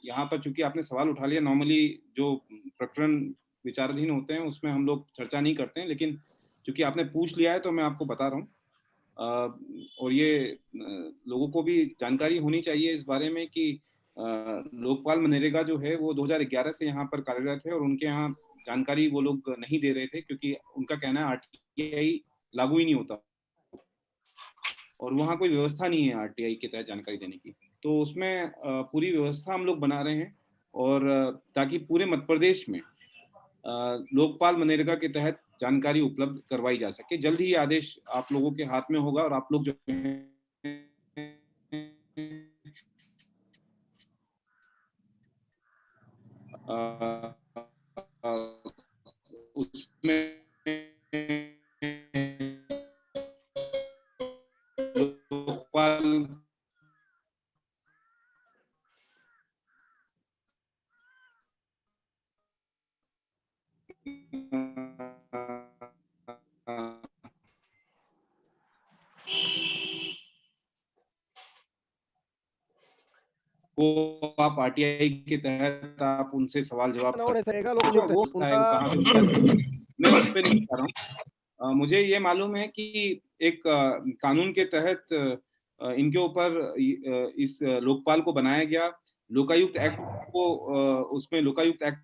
यहाँ पर चूंकि आपने सवाल उठा लिया, नॉर्मली जो प्रकरण विचाराधीन होते हैं उसमें हम लोग चर्चा नहीं करते हैं, लेकिन चूंकि आपने पूछ लिया है तो मैं आपको बता रहा हूँ। और ये लोगों को भी जानकारी होनी चाहिए इस बारे में कि लोकपाल मनरेगा जो है वो 2011 से यहाँ पर कार्यरत है, और उनके यहाँ जानकारी वो लोग नहीं दे रहे थे क्योंकि उनका कहना है आरटीआई लागू ही नहीं होता और वहाँ कोई व्यवस्था नहीं है आरटीआई के तहत जानकारी देने की। तो उसमें पूरी व्यवस्था हम लोग बना रहे हैं, और ताकि पूरे मध्य प्रदेश में लोकपाल मनरेगा के तहत जानकारी उपलब्ध करवाई जा सके। जल्द ही आदेश आप लोगों के हाथ में होगा, और आप लोग जो उसमें लोकपाल को आप आरटीआई के तहत आप उनसे सवाल जवाब कर जो वो है कहाँ पे मैं उस पे नहीं बता रहा हूँ। मुझे ये मालूम है कि एक कानून के तहत इनके ऊपर इस लोकपाल को बनाया गया। लोकायुक्त एक्ट को उसमें लोकायुक्त एक्ट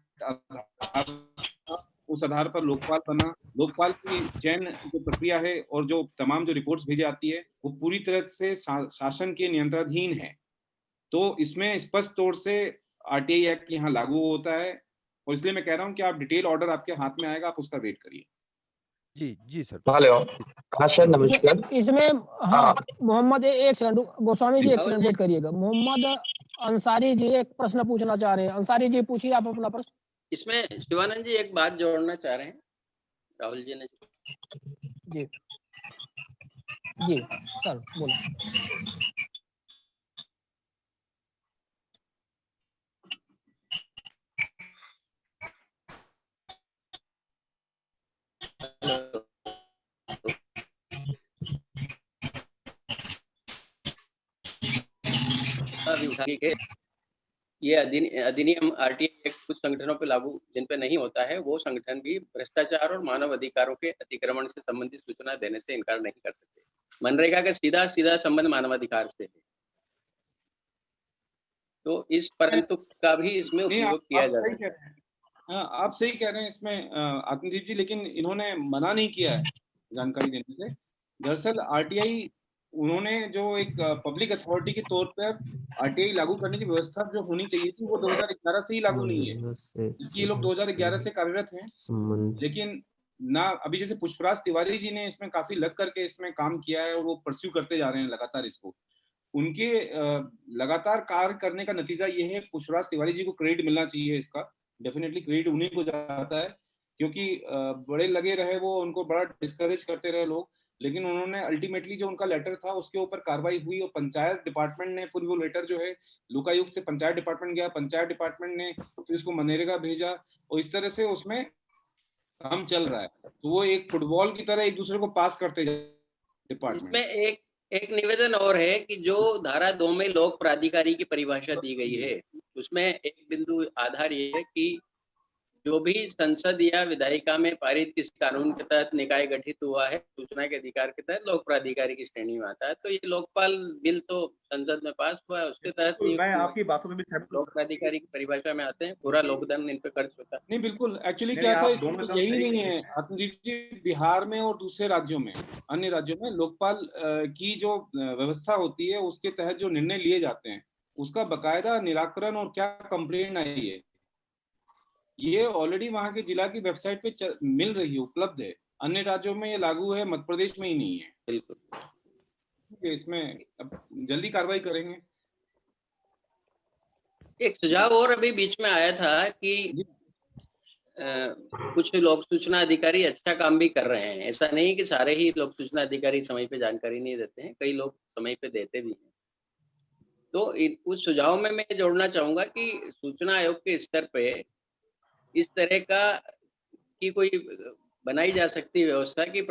उस आधार पर लोकपाल बना। लोकपाल की चयन जो प्रक्रिया है और जो तमाम जो रिपोर्ट्स भेजी जाती है वो पूरी तरह से शासन के नियंत्रणाधीन है। तो इसमें स्पष्ट तौर से आरटीआई एक्ट यहाँ लागू होता है, और इसलिए मैं कह रहा हूँ कि आप डिटेल ऑर्डर आपके हाथ में आएगा, आप उसका वेट करिए। जी, जी सर। हेलो, हाँ सर, नमस्कार। इसमें हाँ, मोहम्मद एक सेकंड गोस्वामी जी, एक सेकंड वेट करिएगा। मोहम्मद अंसारी जी एक प्रश्न पूछना चाह रहे हैं। अंसारी जी पूछिए आप अपना प्रश्न। इसमें शिवानंद जी एक बात जोड़ना चाह रहे हैं, राहुल जी ने। जी जी सर बोलो। ये अधिनियम आरटीआई एक्ट कुछ संगठनों पे लागू जिन पे नहीं होता है, वो संगठन भी भ्रष्टाचार और मानव अधिकारों के अतिक्रमण से संबंधित सूचना देने से इनकार नहीं कर सकते। मनरेगा का सीधा सीधा संबंध मानवाधिकार से है, तो इस परंतु का भी इसमें उपयोग किया जा सकता है। हाँ, आप सही कह रहे हैं इसमें आत्मदीप जी, लेकिन इन्होंने मना नहीं किया है जानकारी देने से। दरअसल आरटीआई उन्होंने जो एक पब्लिक अथॉरिटी के तौर पर आरटीआई लागू करने की व्यवस्था जो होनी चाहिए थी वो 2011 से ही लागू नहीं है, क्योंकि ये लोग 2011 से कार्यरत हैं। लेकिन ना अभी जैसे पुष्पराज तिवारी जी ने इसमें काफी लग करके इसमें काम किया है और वो परस्यू करते जा रहे हैं लगातार इसको। उनके लगातार कार्य करने का नतीजा ये है। पुष्पराज तिवारी जी को क्रेडिट मिलना चाहिए इसका, डेफिनेटली क्रेडिट उन्हीं को जाता है, क्योंकि बड़े लगे रहे वो, उनको बड़ा डिस्करेज करते रहे लोग, लेकिन उन्होंने अल्टीमेटली जो उनका लेटर था उसके ऊपर कार्रवाई हुई, और पंचायत डिपार्टमेंट ने फिर वो लेटर जो है लोकायुक्त से पंचायत डिपार्टमेंट गया, पंचायत डिपार्टमेंट ने फिर उसको मनरेगा भेजा, और इस तरह से उसमें काम चल रहा है। तो वो एक फुटबॉल की तरह एक दूसरे को पास करते जाए डिपार्टमेंट। इसमें एक निवेदन और है कि जो धारा 2 में लोक प्राधिकारी की परिभाषा दी गई है, उसमें एक बिंदु आधार ये है कि जो भी संसद या विधायिका में पारित किसी कानून के तहत निकाय गठित हुआ है, सूचना के अधिकार के तहत लोक प्राधिकारी की श्रेणी में आता है। तो ये लोकपाल बिल तो संसद में पास हुआ है, उसके तहत मैं आपकी बातों से भी सहमत हूं। लोक प्राधिकारी की परिभाषा में आते हैं, पूरा लोकधन इन पे खर्च होता है। नहीं, बिल्कुल एक्चुअली क्या था, इसमें यही नहीं है आत्मदीप जी। बिहार में और दूसरे राज्यों में, अन्य राज्यों में लोकपाल की जो व्यवस्था होती है उसके तहत जो निर्णय लिए जाते हैं उसका बकायदा निराकरण और क्या कंप्लेंट आई है ये ऑलरेडी वहां के जिला की वेबसाइट पे मिल रही है, उपलब्ध है। अन्य राज्यों में ये लागू है, मध्य प्रदेश में ही नहीं है। बिल्कुल, इसमें अब जल्दी कार्रवाई करेंगे। एक सुझाव और अभी बीच में आया था कि कुछ लोक सूचना अधिकारी अच्छा काम भी कर रहे हैं। ऐसा नहीं कि सारे ही लोक सूचना अधिकारी समय पे जानकारी नहीं देते हैं, कई लोग समय पे देते भी हैं। तो उस सुझाव में मैं जोड़ना चाहूंगा कि सूचना आयोग के स्तर पे इस तरह का की कोई बनाई जा सकती व्यवस्था की